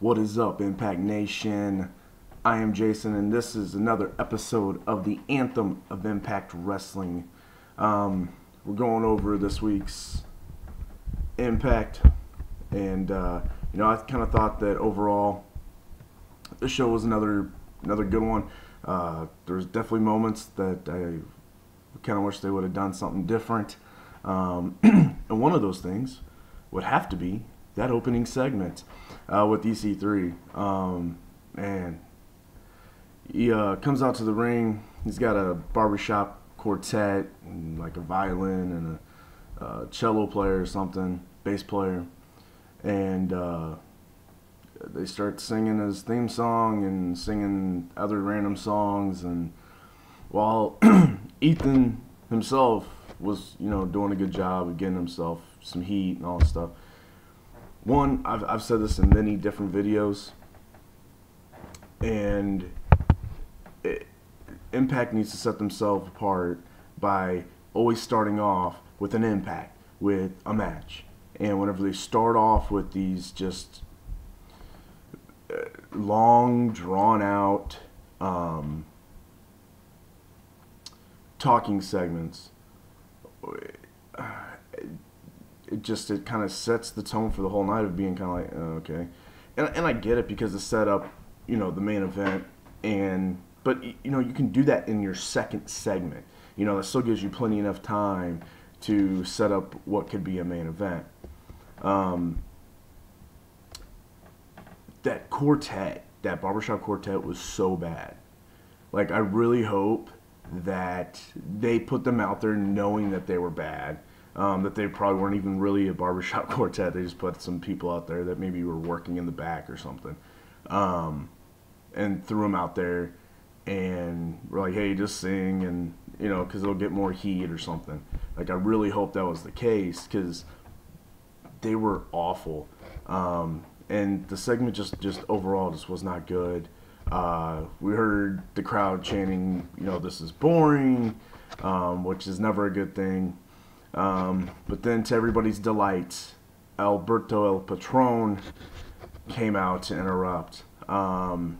What is up, Impact Nation? I am Jason, and this is another episode of the Anthem of Impact Wrestling. We're going over this week's Impact, and I kind of thought that overall this show was another good one. There's definitely moments that I kind of wish they would have done something different, and one of those things would have to be that opening segment with EC3. Man, he comes out to the ring. He's got a barbershop quartet and like a violin and a cello player or something, bass player, and they start singing his theme song and singing other random songs. And while Ethan himself was, doing a good job of getting himself some heat and all that stuff. One, I've said this in many different videos, and Impact needs to set themselves apart by always starting off with an impact, with a match. And whenever they start off with these just long, drawn-out talking segments, it kind of sets the tone for the whole night of being kind of like, okay. And I get it because it's set up, the main event, but you can do that in your second segment. That still gives you plenty enough time to set up what could be a main event. That quartet, that barbershop quartet, was so bad. Like, I really hope that they put them out there knowing that they were bad. That they probably weren't even really a barbershop quartet. They just put some people out there that maybe were working in the back or something, and threw them out there, and were like, hey, just sing, and because it'll get more heat or something. Like, I really hope that was the case, because they were awful, and the segment just overall just was not good. We heard the crowd chanting, this is boring, which is never a good thing. But then, to everybody's delight, Alberto El Patron came out to interrupt. And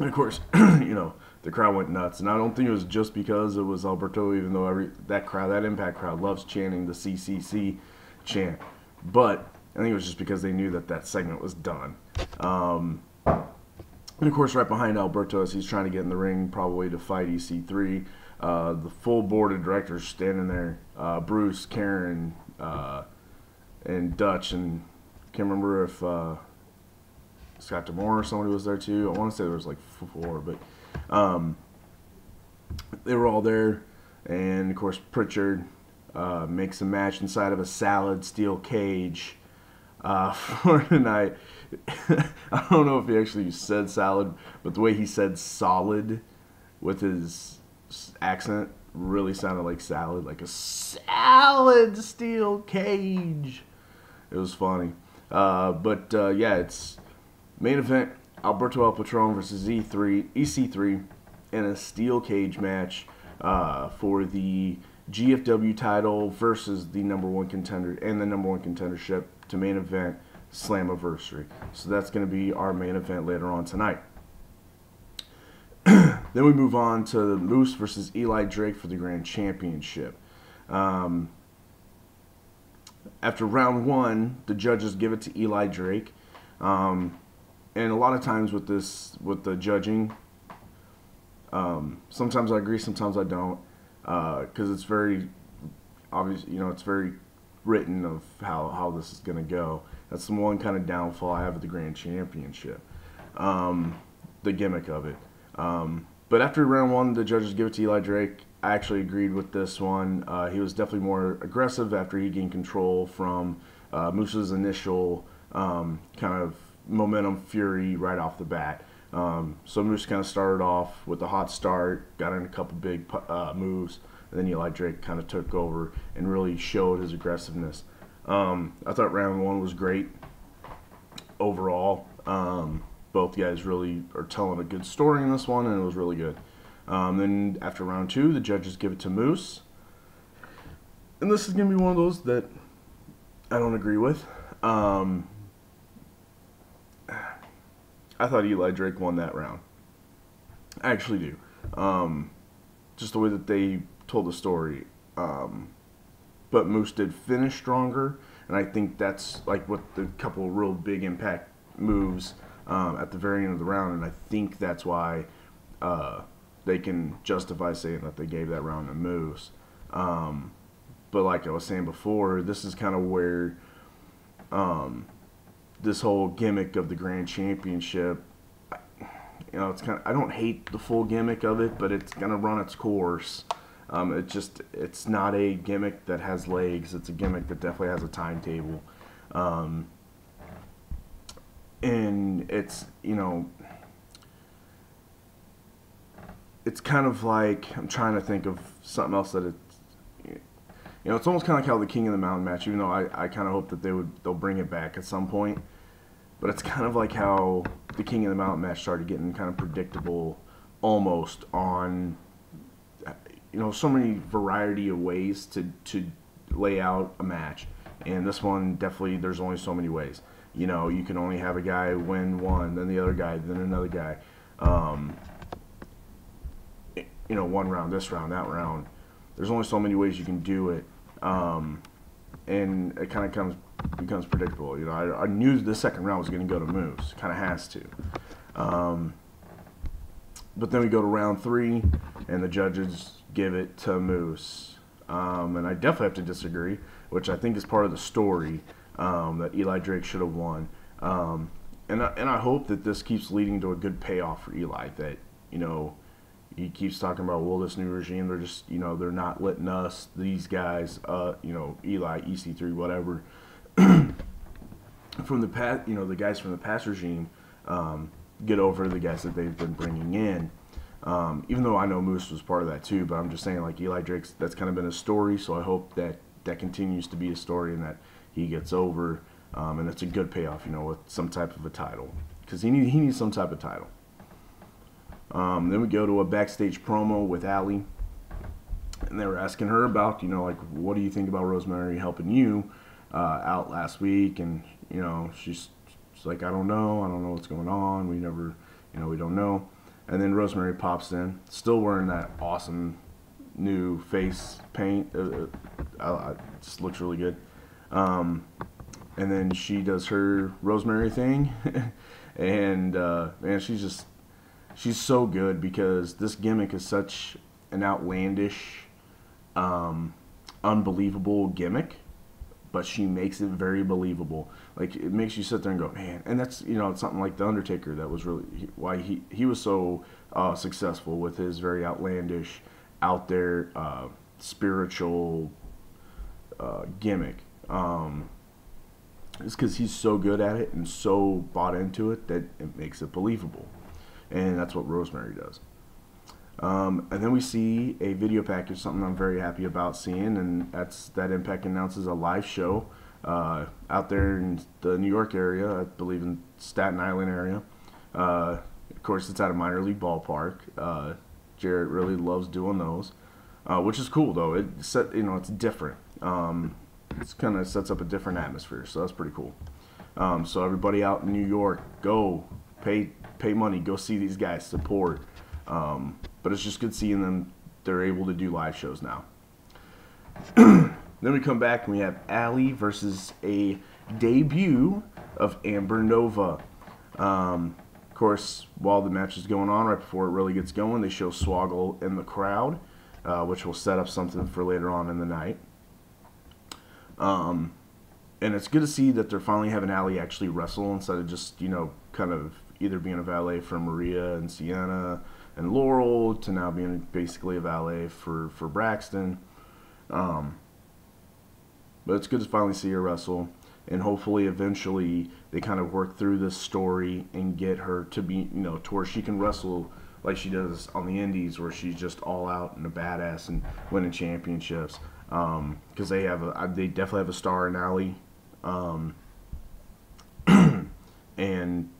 of course, the crowd went nuts. And I don't think it was just because it was Alberto, even though that Impact crowd loves chanting the CCC chant. But I think it was just because they knew that segment was done. And of course, right behind Alberto, as he's trying to get in the ring, probably to fight EC3, the full board of directors standing there, Bruce, Karen, and Dutch, and can't remember if Scott D'Amore or somebody was there too. I want to say there was like 4, but they were all there. And of course, Pritchard makes a match inside of a salad steel cage for tonight. I don't know if he actually said salad, but the way he said solid with his accent really sounded like salad, like a salad steel cage. It was funny. It's main event: Alberto El Patron versus EC3 in a steel cage match for the GFW title versus the number one contender and the number one contendership to main event Slammiversary. So that's going to be our main event later on tonight. Then we move on to Moose versus Eli Drake for the Grand Championship. After round one, the judges give it to Eli Drake. And a lot of times with the judging, sometimes I agree, sometimes I don't. Because it's very obvious, it's very written of how this is going to go. That's the one kind of downfall I have with the Grand Championship. The gimmick of it. But after round one, the judges give it to Eli Drake. I actually agreed with this one. He was definitely more aggressive after he gained control from Moose's initial kind of momentum fury right off the bat. So Moose kind of started off with a hot start, got in a couple big moves, and then Eli Drake kind of took over and really showed his aggressiveness. I thought round one was great overall. Both guys really are telling a good story in this one, and it was really good. Then after round two, the judges give it to Moose. And this is going to be one of those that I don't agree with. I thought Eli Drake won that round. I actually do. Just the way that they told the story. But Moose did finish stronger, and I think that's like what the couple of real big impact moves at the very end of the round, and I think that's why they can justify saying that they gave that round to Moose. But like I was saying before, this is kind of where this whole gimmick of the Grand Championship, it's kind of, I don't hate the full gimmick of it, but it's gonna run its course. It's not a gimmick that has legs. It's a gimmick that definitely has a timetable, and it's it's kind of like, I'm trying to think of something else that it's almost kind of like how the King of the Mountain match, even though I kind of hope that they'll bring it back at some point. But it's kind of like how the King of the Mountain match started getting kind of predictable almost on, so many variety of ways to lay out a match. And this one, definitely, there's only so many ways. You can only have a guy win one, then the other guy, then another guy. One round, this round, that round. There's only so many ways you can do it. And it kind of becomes predictable. I knew the second round was going to go to Moose. Kind of has to. But then we go to round 3, and the judges give it to Moose. And I definitely have to disagree, which I think is part of the story, that Eli Drake should have won. And I hope that this keeps leading to a good payoff for Eli, that, he keeps talking about, well, this new regime, they're just, they're not letting us, these guys, Eli, EC3, whatever, from the past, the guys from the past regime, get over the guys that they've been bringing in. Even though I know Moose was part of that too, but I'm just saying, like, Eli Drake's, that's kind of been a story, so I hope that continues to be a story and that he gets over, and it's a good payoff, with some type of a title, because he needs some type of title. Then we go to a backstage promo with Allie, and they were asking her about, like, what do you think about Rosemary helping you out last week? And, she's like, I don't know what's going on. We never, we don't know. And then Rosemary pops in, still wearing that awesome new face paint. It just looks really good. And then she does her Rosemary thing, and man, she's so good, because this gimmick is such an outlandish, unbelievable gimmick, but she makes it very believable. Like, it makes you sit there and go, man. And that's, it's something like The Undertaker, that was really why he was so successful with his very outlandish, out there, spiritual gimmick. It's because he's so good at it and so bought into it that it makes it believable. And that's what Rosemary does. And then we see a video package, something I'm very happy about seeing, and that's that Impact announces a live show out there in the New York area, I believe in Staten Island area. Of course, it's at a minor league ballpark. Jarrett really loves doing those, which is cool though. It's different. It's kind of sets up a different atmosphere, so that's pretty cool. So everybody out in New York, go pay money, go see these guys, support. But it's just good seeing them. They're able to do live shows now. Then we come back and we have Allie versus a debut of Amber Nova. Of course, while the match is going on, right before it really gets going, they show Swoggle in the crowd, which will set up something for later on in the night. And it's good to see that they're finally having Allie actually wrestle instead of just, kind of either being a valet for Maria and Sienna and Laurel to now being basically a valet for Braxton. But it's good to finally see her wrestle, and hopefully eventually they kind of work through this story and get her to be, to where she can wrestle like she does on the indies, where she's just all out and a badass and winning championships. Because they definitely have a star in Allie. And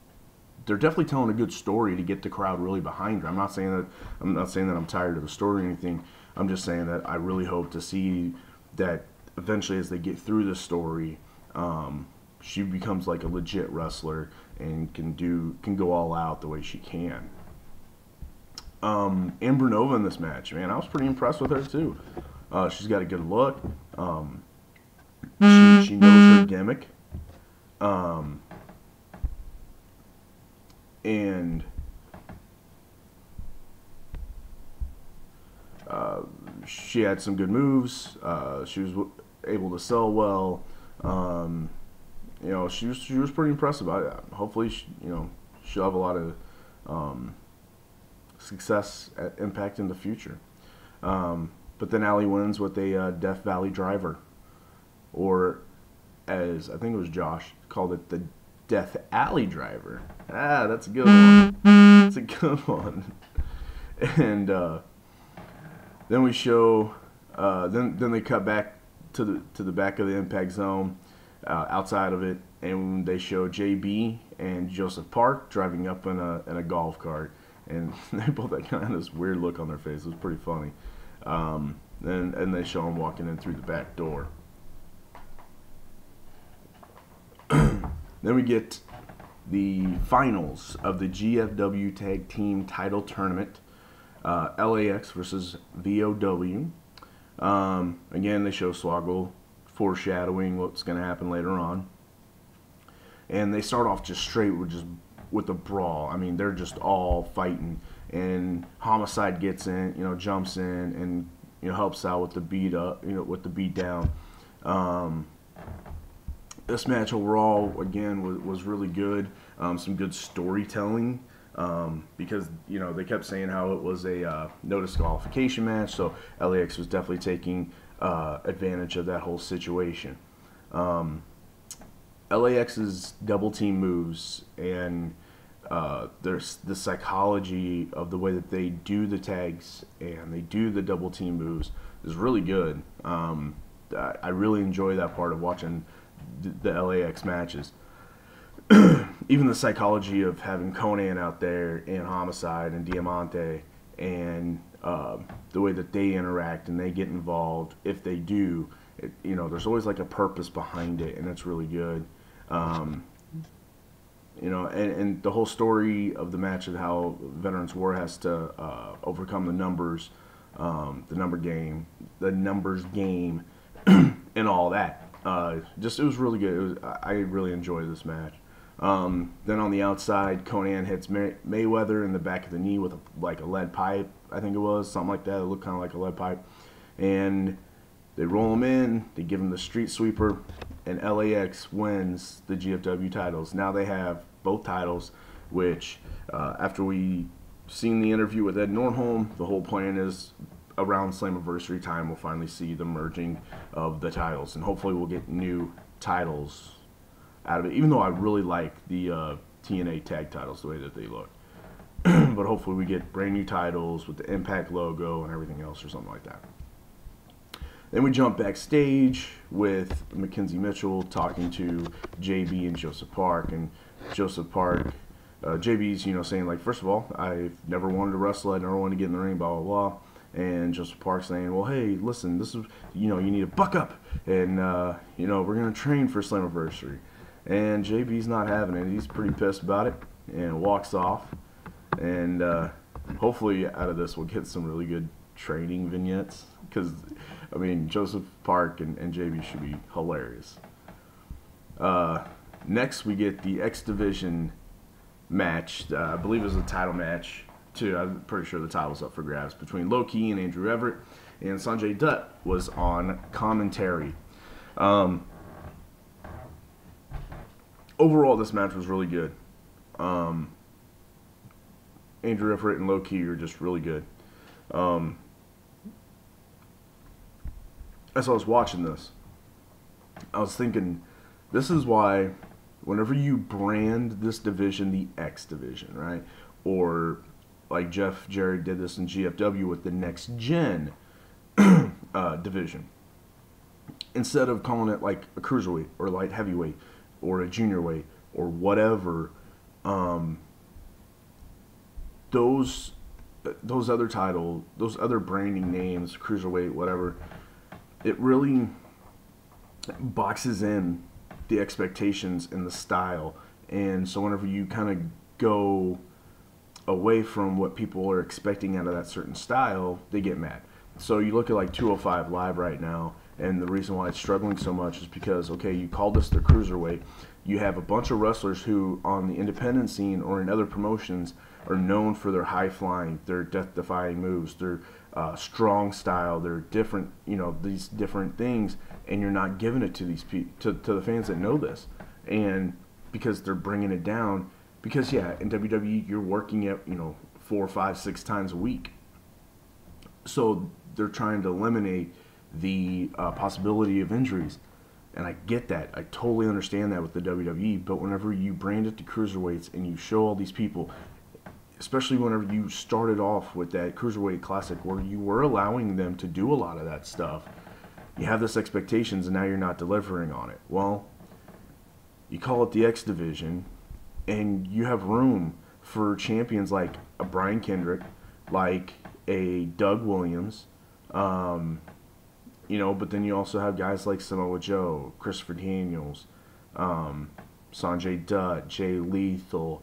they're definitely telling a good story to get the crowd really behind her. I'm not saying that I'm tired of the story or anything. I'm just saying that I really hope to see that eventually, as they get through the story, she becomes like a legit wrestler and can go all out the way she can. Amber Nova in this match, man, I was pretty impressed with her too. She's got a good look. She knows her gimmick. And she had some good moves. She was able to sell well. She was pretty impressive. Hopefully, she'll have a lot of success at Impact in the future. But then Allie wins with a Death Valley Driver, or as I think it was Josh called it, the Death Alley Driver. That's a good one. That's a good one. And then we show, then they cut back to the back of the Impact Zone, outside of it, and they show JB and Joseph Park driving up in a golf cart, and they both had kind of this weird look on their face. It was pretty funny. And they show them walking in through the back door. Then we get the finals of the GFW Tag Team Title Tournament. LAX versus VOW. Again, they show Swoggle foreshadowing what's going to happen later on. And they start off just straight with a brawl. I mean, they're just all fighting. And Homicide gets in, jumps in and helps out with the beat up, with the beat down. This match overall, again, was really good. Some good storytelling. Because they kept saying how it was a no disqualification match, so LAX was definitely taking advantage of that whole situation. LAX's double team moves and there's the psychology of the way that they do the tags and they do the double team moves is really good. I really enjoy that part of watching the LAX matches. Even the psychology of having Conan out there and Homicide and Diamante and the way that they interact and they get involved, if they do, there's always like a purpose behind it, and it's really good. And the whole story of the match of how Veterans War has to overcome the numbers, the numbers game, and all that. It was really good. I really enjoyed this match. Then on the outside, Conan hits Mayweather in the back of the knee with a lead pipe, I think it was, something like that. It looked kind of like a lead pipe. And they roll him in, they give him the street sweeper, and LAX wins the GFW titles. Now they have both titles, which after we seen the interview with Ed Nordholm, the whole plan is around Slammiversary time we'll finally see the merging of the titles, and hopefully we'll get new titles out of it, even though I really like the TNA tag titles the way that they look. But hopefully we get brand new titles with the Impact logo and everything else or something like that. Then we jump backstage with Mackenzie Mitchell talking to JB and Joseph Park, and Joseph Park, JB's saying like, first of all, I've never wanted to wrestle, I never wanted to get in the ring, blah blah blah. And Joseph Park saying, well, hey, listen, this is, you need to buck up, and we're gonna train for Slammiversary. And JB's not having it. He's pretty pissed about it and walks off. And hopefully out of this we'll get some really good training vignettes, because Joseph Park and JB should be hilarious. Next we get the X Division match. I believe it was a title match too. I'm pretty sure the title was up for grabs between Low Ki and Andrew Everett, and Sanjay Dutt was on commentary. Overall, this match was really good. Andrew Everett and Low Ki are just really good. As I was watching this, I was thinking, this is why whenever you brand this division the X Division, right? Or like Jeff Jarrett did this in GFW with the Next Gen division. Instead of calling it like a cruiserweight or light heavyweight or a junior weight or whatever, those other title, those other branding names, cruiserweight, whatever, it really boxes in the expectations and the style And so whenever you kind of go away from what people are expecting out of that certain style, they get mad. So you look at like 205 Live right now, and the reason why it's struggling so much is because, okay, you call this the cruiserweight. You have a bunch of wrestlers who, on the independent scene or in other promotions, are known for their high flying, their death-defying moves, their strong style, their different, these different things, and you're not giving it to these to the fans that know this, and because they're bringing it down. Because yeah, in WWE you're working at 4, 5, 6 times a week, so they're trying to eliminate the possibility of injuries. And I get that. I totally understand that with the WWE. But whenever you brand it to cruiserweights and you show all these people, especially whenever you started off with that Cruiserweight Classic where you were allowing them to do a lot of that stuff, you have this expectations and now you're not delivering on it. Well, you call it the X Division and you have room for champions like a Brian Kendrick, like a Doug Williams, but then you also have guys like Samoa Joe, Christopher Daniels, Sanjay Dutt, Jay Lethal,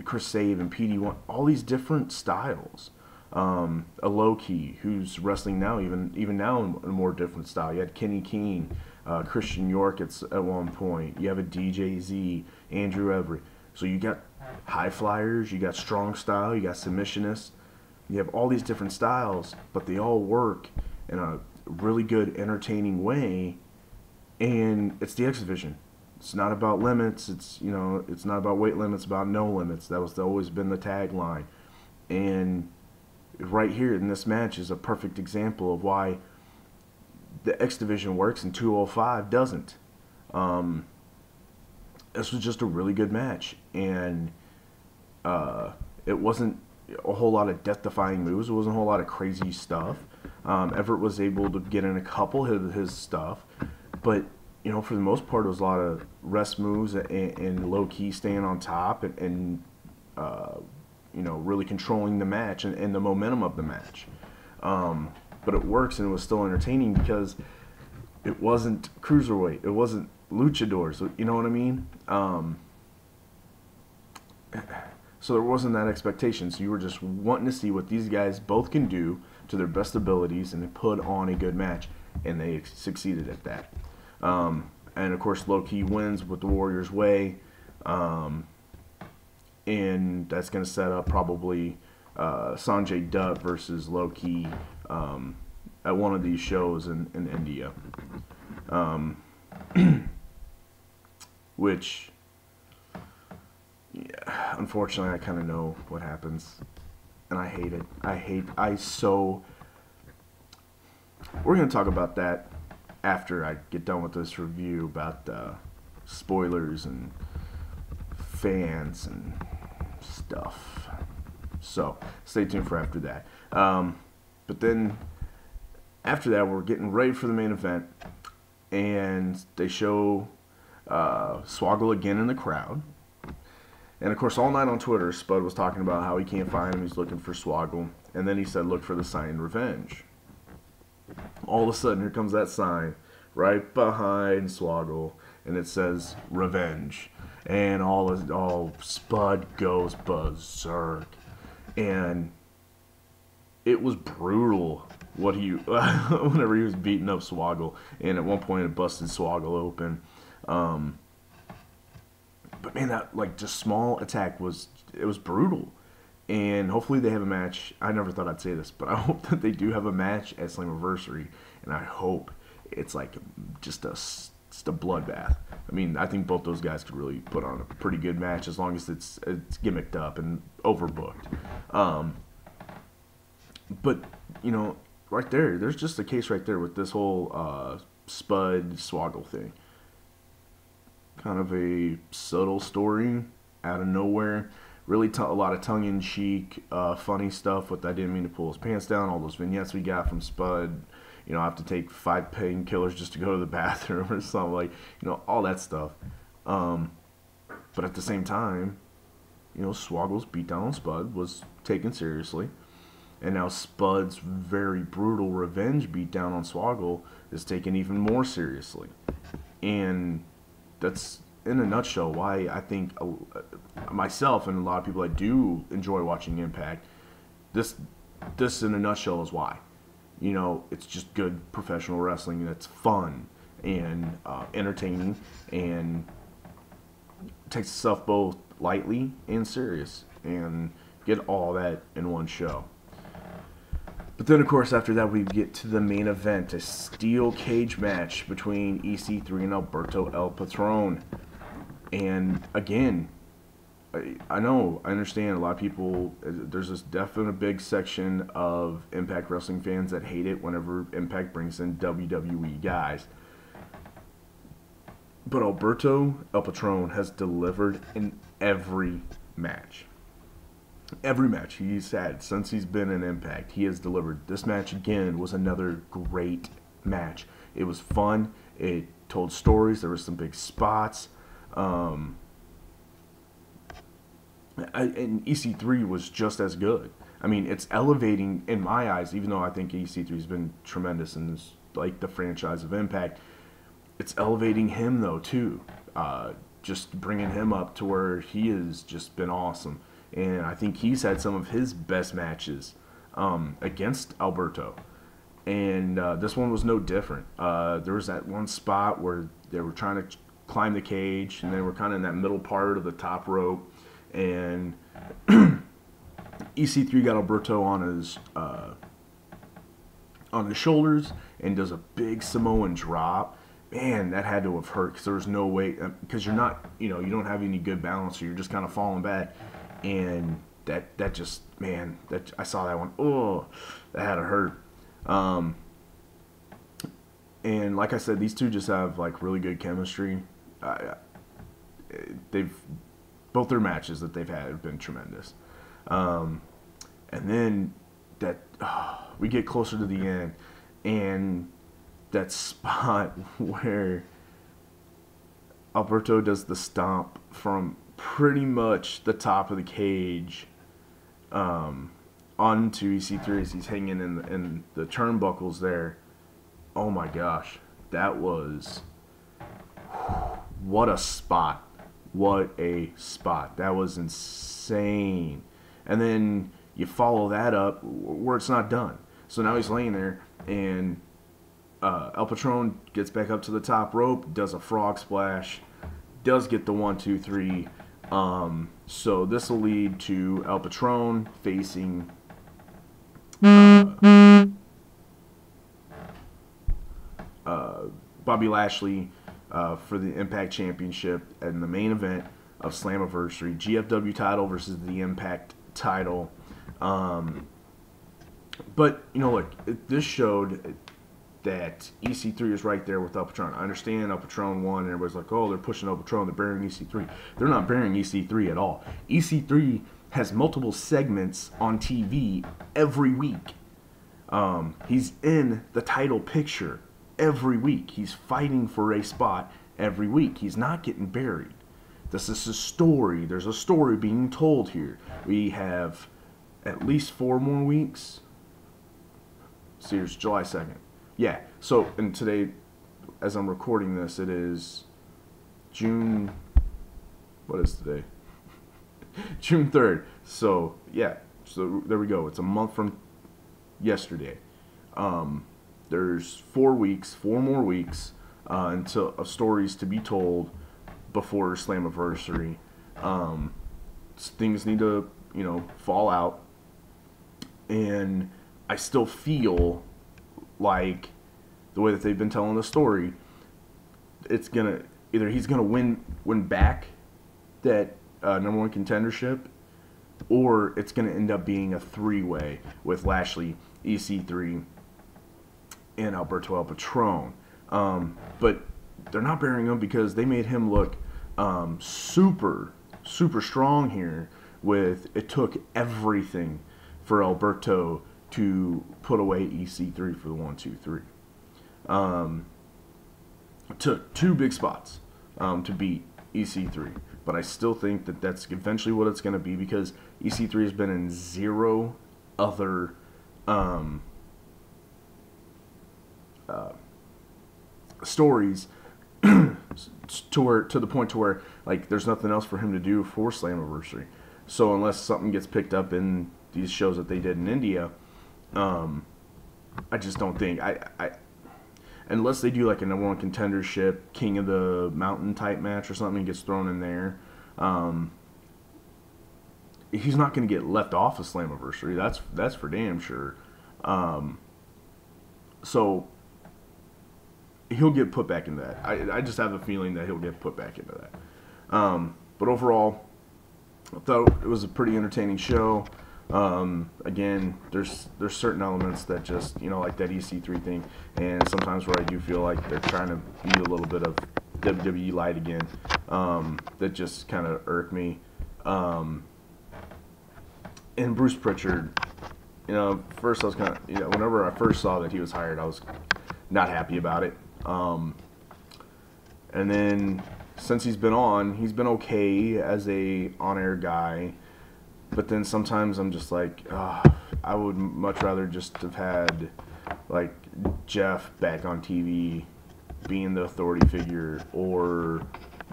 Chris Sabin, PD1, all these different styles. A Low Key, who's wrestling now, even now in a more different style. You had Kenny King, Christian York at one point. You have a DJZ, Andrew Everett. So you got high flyers, you got strong style, you got submissionists. You have all these different styles, but they all work in a really good, entertaining way. And it's the X Division. It's not about limits. It's not about weight limits. It's about no limits. That was always been the tagline. And right here in this match is a perfect example of why the X Division works and 205 doesn't. This was just a really good match, and it wasn't a whole lot of death-defying moves. It wasn't a whole lot of crazy stuff. Everett was able to get in a couple of his stuff, but for the most part, it was a lot of rest moves and low-key staying on top and really controlling the match and the momentum of the match. But it works, and it was still entertaining because it wasn't cruiserweight. It wasn't luchadors. You know what I mean? So there wasn't that expectation. So you were just wanting to see what these guys both can do to their best abilities and put on a good match, and they succeeded at that. And of course, Low Key wins with the Warriors Way, and that's going to set up probably Sanjay Dutt versus Low Key at one of these shows in India, which. Yeah, unfortunately, I kind of know what happens, and I hate it. We're going to talk about that after I get done with this review about spoilers and fans and stuff. So, stay tuned for after that. But then, after that, we're getting ready for the main event, and they show Swoggle again in the crowd. And, of course, all night on Twitter, Spud was talking about how he can't find him. He's looking for Swoggle. And then he said, look for the sign Revenge. All of a sudden, here comes that sign right behind Swoggle. And it says Revenge. And all Spud goes berserk. And it was brutal what whenever he was beating up Swoggle. And at one point, it busted Swoggle open. But man, that just small attack was brutal, and hopefully they have a match. I never thought I'd say this, but I hope that they do have a match at Slammiversary, and I hope it's just a bloodbath. I mean, I think both those guys could really put on a pretty good match as long as it's gimmicked up and overbooked. But right there's just a case right there with this whole Spud Swoggle thing. Kind of a subtle story out of nowhere. Really a lot of tongue-in-cheek, funny stuff with I didn't mean to pull his pants down. All those vignettes we got from Spud. I have to take 5 painkillers just to go to the bathroom or something. All that stuff. But at the same time, Swoggle's beatdown on Spud was taken seriously. And now Spud's very brutal revenge beatdown on Swoggle is taken even more seriously. And that's, in a nutshell, why I think myself and a lot of people that do enjoy watching Impact, this in a nutshell is why. You know, it's just good professional wrestling that's fun and entertaining and takes itself both lightly and serious and get all that in one show. But then, of course, after that, we get to the main event, a steel cage match between EC3 and Alberto El Patron. And again, I know, I understand a lot of people, there's this definite big section of Impact Wrestling fans that hate it whenever Impact brings in WWE guys. But Alberto El Patron has delivered in every match. Every match he's had since he's been in Impact, he has delivered. This match, again, was another great match. It was fun. It told stories. There were some big spots. And EC3 was just as good. I mean, it's elevating, in my eyes, even though I think EC3 has been tremendous in this, like the franchise of Impact, it's elevating him, though, too. Just bringing him up to where he has just been awesome. And I think he's had some of his best matches against Alberto. And this one was no different. There was that one spot where they were trying to climb the cage, and they were kind of in that middle part of the top rope. And EC3 got Alberto on his shoulders and does a big Samoan drop. Man, that had to have hurt because there was no way, because you're not, you don't have any good balance, so you're just kind of falling back. And that just, man, that I saw that one. Oh, that had to hurt. And like I said, these two just have like really good chemistry. Both their matches that they've had have been tremendous. And then we get closer to the end, and that spot where Alberto does the stomp from pretty much the top of the cage onto EC3 as he's hanging in the turnbuckles there. Oh my gosh, that was, what a spot. What a spot. That was insane. And then you follow that up where it's not done. So now he's laying there, and El Patron gets back up to the top rope, does a frog splash, does get the 1, 2, 3. So this will lead to El Patron facing Bobby Lashley for the Impact Championship in the main event of Slammiversary. GFW title versus the Impact title. But, look, this showed that EC3 is right there with El Patron. I understand El Patron won, and everybody's like, oh, they're pushing El Patron, they're burying EC3. They're not burying EC3 at all. EC3 has multiple segments on TV every week. He's in the title picture every week. He's fighting for a spot every week. He's not getting buried. This is a story. There's a story being told here. We have at least 4 more weeks. So here's July 2nd. Yeah, so, and today, as I'm recording this, it is June, what is today? June 3rd. So, yeah, so there we go. It's a month from yesterday. There's 4 more weeks until of stories to be told before Slammiversary. Things need to, fall out. And I still feel like the way that they've been telling the story, it's gonna he's gonna win back that number 1 contendership, or it's gonna end up being a 3-way with Lashley, EC3, and Alberto El Patron. But they're not burying him because they made him look super strong here. It took everything for Alberto to put away EC3 for the 1, 2, 3. Took 2 big spots to beat EC3, but I still think that that's eventually what it's going to be, because EC3 has been in 0 other stories to the point to where like there's nothing else for him to do for Slammiversary. So unless something gets picked up in these shows that they did in India, I just don't think I unless they do like a number one contendership, King of the Mountain type match or something gets thrown in there. He's not going to get left off of Slammiversary. That's for damn sure. So he'll get put back into that. I just have a feeling that he'll get put back into that. But overall, I thought it was a pretty entertaining show. Again, there's certain elements that just, like that EC3 thing, and sometimes where I do feel like they're trying to be a little bit of WWE light again, that just kind of irk me. And Bruce Pritchard, first I was kind of, whenever I first saw that he was hired, I was not happy about it. And then since he's been on, he's been okay as a on-air guy. But then sometimes I'm just like, I would much rather just have had like Jeff back on TV being the authority figure, or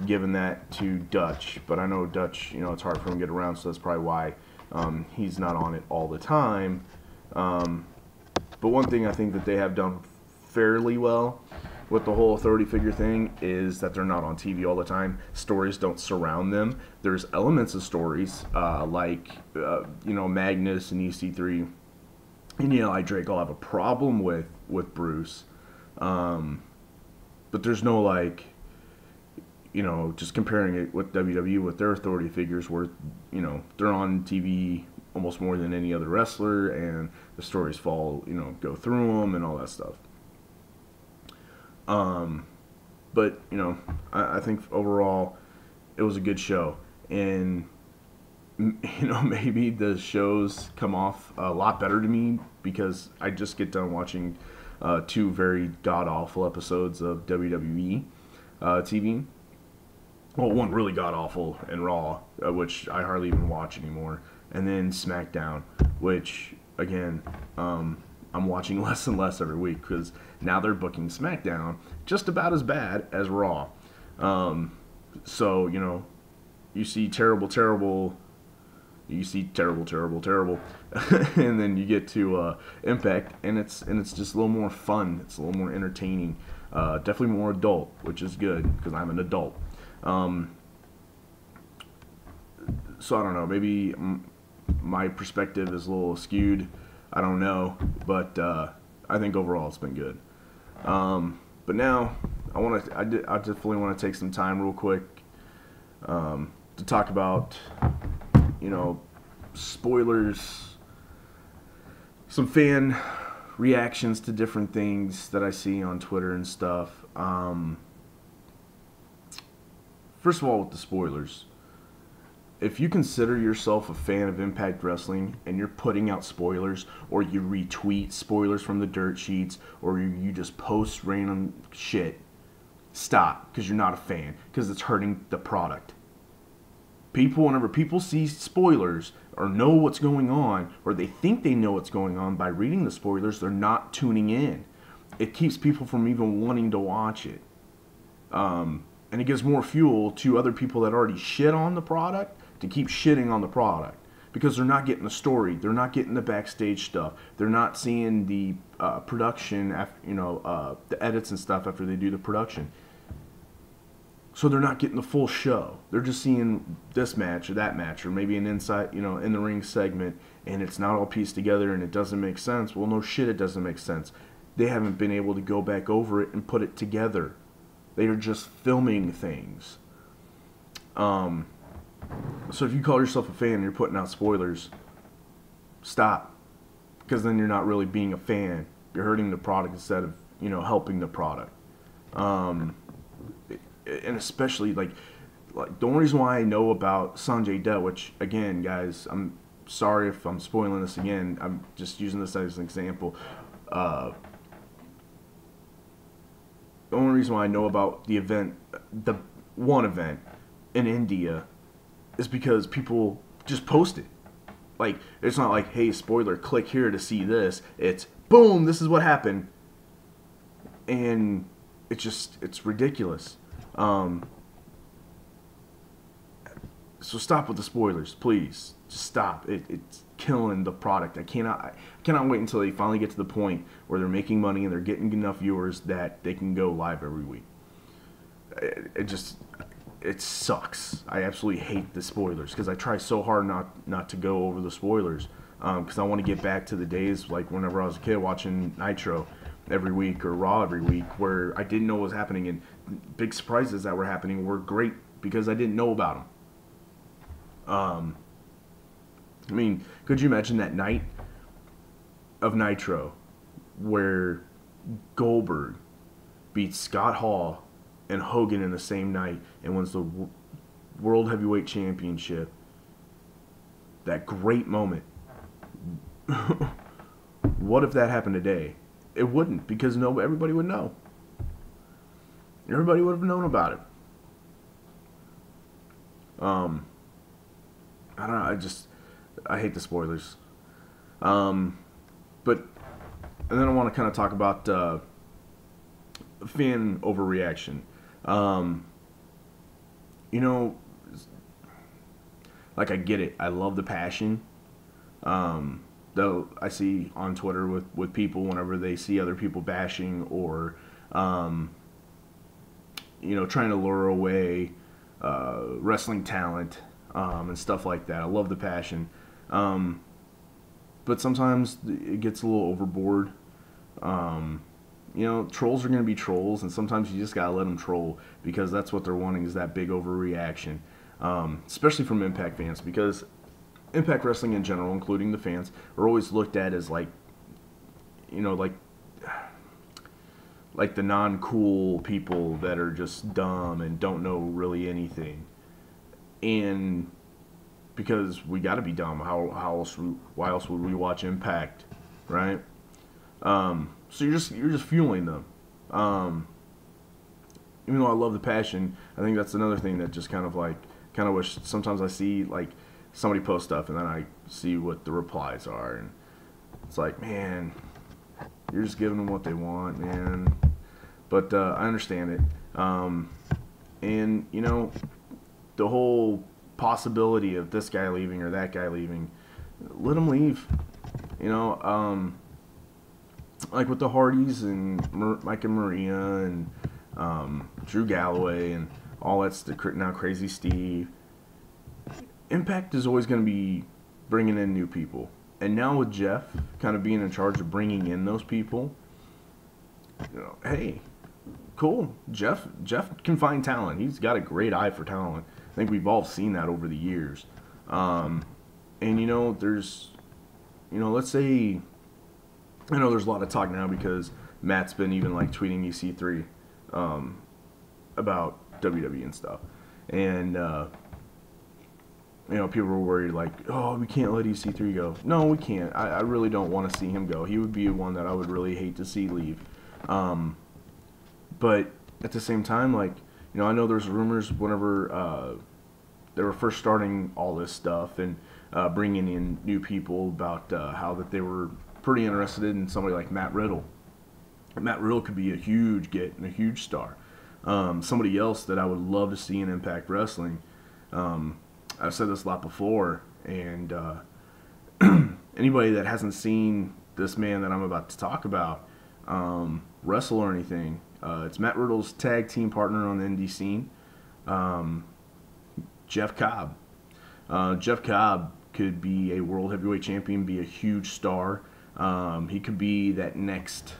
giving that to Dutch. But I know Dutch, it's hard for him to get around, so that's probably why he's not on it all the time. But one thing I think that they have done fairly well with the whole authority figure thing is that they're not on TV all the time. Stories don't surround them. There's elements of stories like Magnus and EC3 and Eli Drake all have a problem with Bruce, but there's no just comparing it with WWE with their authority figures where they're on TV almost more than any other wrestler, and the stories go through them and all that stuff. But I think overall it was a good show, and maybe the shows come off a lot better to me because I just get done watching 2 very god awful episodes of WWE TV. Well, one really god awful and Raw, which I hardly even watch anymore, and then SmackDown, which again I'm watching less and less every week because now they're booking SmackDown just about as bad as Raw. So, you see terrible, and then you get to Impact, and it's just a little more fun. It's a little more entertaining. Definitely more adult, which is good because I'm an adult. So I don't know. Maybe my perspective is a little skewed. I don't know, but I think overall it's been good. But now I definitely want to take some time real quick to talk about spoilers, some fan reactions to different things that I see on Twitter and stuff. First of all, with the spoilers, if you consider yourself a fan of Impact Wrestling and you're putting out spoilers, or you retweet spoilers from the dirt sheets, or you just post random shit, stop, because you're not a fan, because it's hurting the product. Whenever people see spoilers or know what's going on, or they think they know what's going on by reading the spoilers, they're not tuning in. It keeps people from even wanting to watch it. And it gives more fuel to other people that already shit on the product to keep shitting on the product, because they're not getting the story, they're not getting the backstage stuff, they're not seeing the production, the edits and stuff after they do the production. So they're not getting the full show. They're just seeing this match or that match, or maybe an inside, in the ring segment, and it's not all pieced together and it doesn't make sense. Well, no shit, it doesn't make sense. They haven't been able to go back over it and put it together. They are just filming things. So if you call yourself a fan and you're putting out spoilers, stop. Because then you're not really being a fan. You're hurting the product instead of, helping the product. And especially, like the only reason why I know about Sanjay Dutt, which, again, guys, I'm sorry if I'm spoiling this again. I'm just using this as an example. The only reason why I know about the one event in India, is because people just post it. Like, it's not like, hey, spoiler, click here to see this. It's, boom, this is what happened. And it's ridiculous. Um, so stop with the spoilers, please. Just stop. It's killing the product. I cannot wait until they finally get to the point where they're making money and they're getting enough viewers that they can go live every week. It just it sucks. I absolutely hate the spoilers because I try so hard not to go over the spoilers because I want to get back to the days like whenever I was a kid watching Nitro every week or Raw every week where I didn't know what was happening and big surprises that were happening were great because I didn't know about them. I mean, could you imagine that night of Nitro where Goldberg beats Scott Hall and Hogan in the same night and wins the World Heavyweight Championship? That great moment. What if that happened today? It wouldn't, because everybody would know. Everybody would have known about it. I don't know. I hate the spoilers. But and then I want to kind of talk about fan overreaction. You know, like I get it. I love the passion. Though I see on Twitter with people whenever they see other people bashing or, you know, trying to lure away wrestling talent and stuff like that. I love the passion. But sometimes it gets a little overboard. You know, trolls are going to be trolls, and sometimes you just got to let them troll because that's what they're wanting is that big overreaction, especially from Impact fans because Impact Wrestling in general, including the fans, are always looked at as like, you know, like the non-cool people that are just dumb and don't know really anything. And because we got to be dumb, why else would we watch Impact, right? So you're just fueling them. Even though I love the passion, I think that's another thing that just kind of wish sometimes I see like somebody post stuff and then I see what the replies are and it's like, man, you're just giving them what they want, man. But I understand it. And you know, the whole possibility of this guy leaving or that guy leaving, let them leave. You know, like with the Hardys and Mike and Maria and Drew Galloway and all that's now Crazy Steve. Impact is always going to be bringing in new people. And now with Jeff kind of being in charge of bringing in those people, you know, hey, cool. Jeff can find talent. He's got a great eye for talent. I think we've all seen that over the years. And, you know, there's, you know, let's say, I know there's a lot of talk now because Matt's been even like tweeting EC3 about WWE and stuff. And, you know, people were worried like, oh, we can't let EC3 go. No, we can't. I really don't want to see him go. He would be one that I would really hate to see leave. But at the same time, like, you know, I know there's rumors whenever they were first starting all this stuff and bringing in new people about how that they were pretty interested in somebody like Matt Riddle. Matt Riddle could be a huge get and a huge star. Somebody else that I would love to see in Impact Wrestling. I've said this a lot before, and anybody that hasn't seen this man that I'm about to talk about wrestle or anything, it's Matt Riddle's tag team partner on the indie scene, Jeff Cobb. Jeff Cobb could be a world heavyweight champion, be a huge star. He could be that next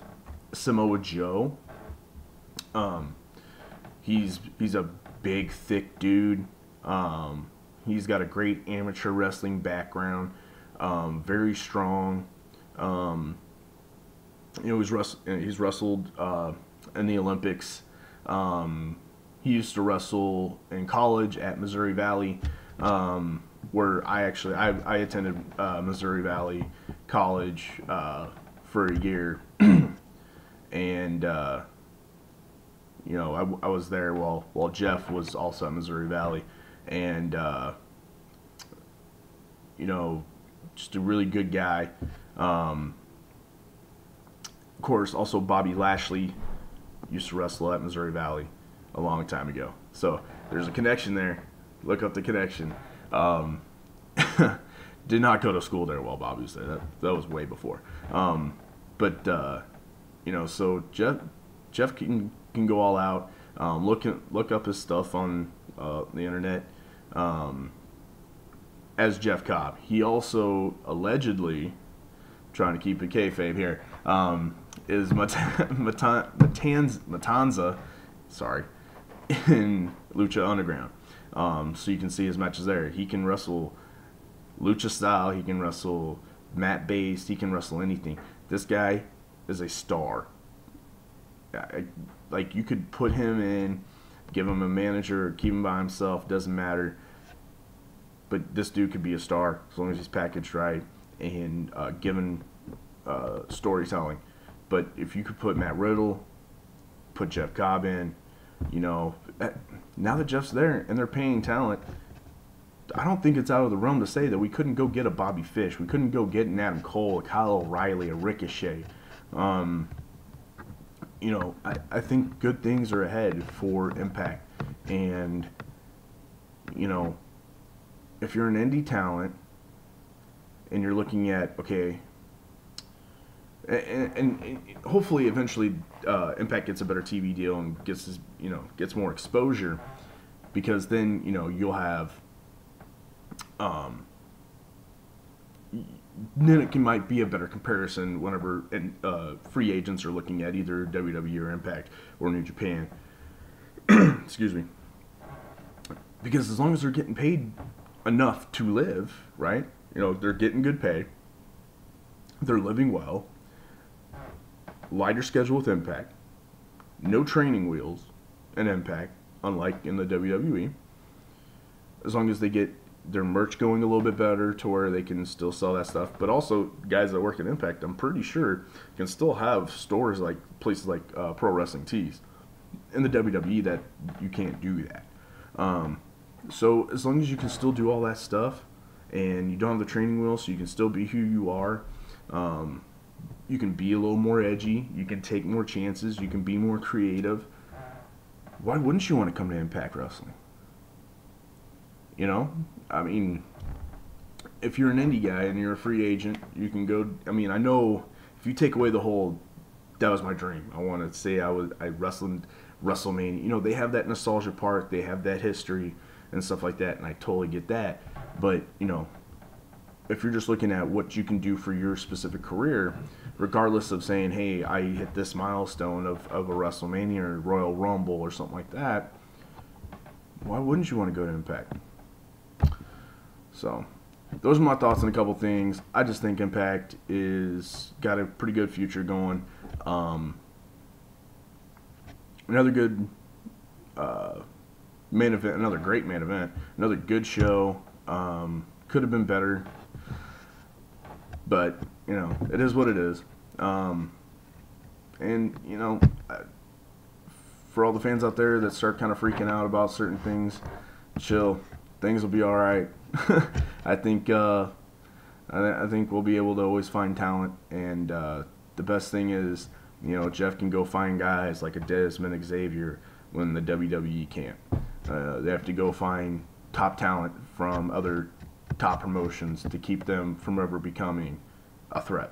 Samoa Joe. He's a big, thick dude. He's got a great amateur wrestling background. Very strong. You know, he's wrestled in the Olympics. He used to wrestle in college at Missouri Valley, where I attended Missouri Valley College for a year, and you know, I was there while Jeff was also at Missouri Valley, and you know, just a really good guy. Of course, also Bobby Lashley used to wrestle at Missouri Valley a long time ago. So there's a connection there. Look up the connection. Did not go to school there while Bobby was there. That was way before. So Jeff can go all out. Look up his stuff on the internet. As Jeff Cobb, he also allegedly, trying to keep it kayfabe here, is Matanza, sorry, in Lucha Underground. So you can see his matches there. He can wrestle lucha style. He can wrestle mat based. He can wrestle anything. This guy is a star. Like, you could put him in, give him a manager, keep him by himself, doesn't matter. But this dude could be a star as long as he's packaged right and given storytelling. But if you could put Matt Riddle, put Jeff Cobb in, now that Jeff's there and they're paying talent, I don't think it's out of the realm to say that we couldn't go get a Bobby Fish. We couldn't go get an Adam Cole, a Kyle O'Reilly, a Ricochet. I think good things are ahead for Impact. And, if you're an indie talent and you're looking at, okay, and hopefully eventually Impact gets a better TV deal and gets more exposure, because then, you'll have, then it might be a better comparison whenever free agents are looking at either WWE or Impact or New Japan. Excuse me. Because as long as they're getting paid enough to live, right? They're getting good pay. They're living well. Lighter schedule with Impact. No training wheels in Impact, unlike in the WWE. As long as they get their merch going a little bit better to where they can still sell that stuff. But also, guys that work at Impact, I'm pretty sure, can still have stores like places like Pro Wrestling Tees. In the WWE, that you can't do that. So as long as you can still do all that stuff and you don't have the training wheel, so you can still be who you are, you can be a little more edgy, you can take more chances, you can be more creative, why wouldn't you want to come to Impact Wrestling? I mean, if you're an indie guy and you're a free agent, you can go. I mean, I know if you take away the whole, that was my dream, I want to say I wrestled WrestleMania. They have that nostalgia part, they have that history and stuff like that, and I totally get that. But if you're just looking at what you can do for your specific career, regardless of saying, hey, I hit this milestone of a WrestleMania or Royal Rumble or something like that, why wouldn't you want to go to Impact? So, those are my thoughts on a couple things. I just think Impact is got a pretty good future going. Another good main event, another great main event, another good show. Could have been better, but it is what it is. For all the fans out there that start kind of freaking out about certain things, chill. Things will be all right. I think we'll be able to always find talent, and the best thing is, Jeff can go find guys like a Desmond Xavier when the WWE can't. They have to go find top talent from other top promotions to keep them from ever becoming a threat.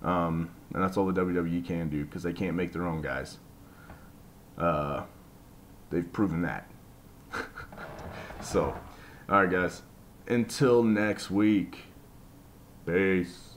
And that's all the WWE can do, because they can't make their own guys. They've proven that. So, alright guys, until next week, peace.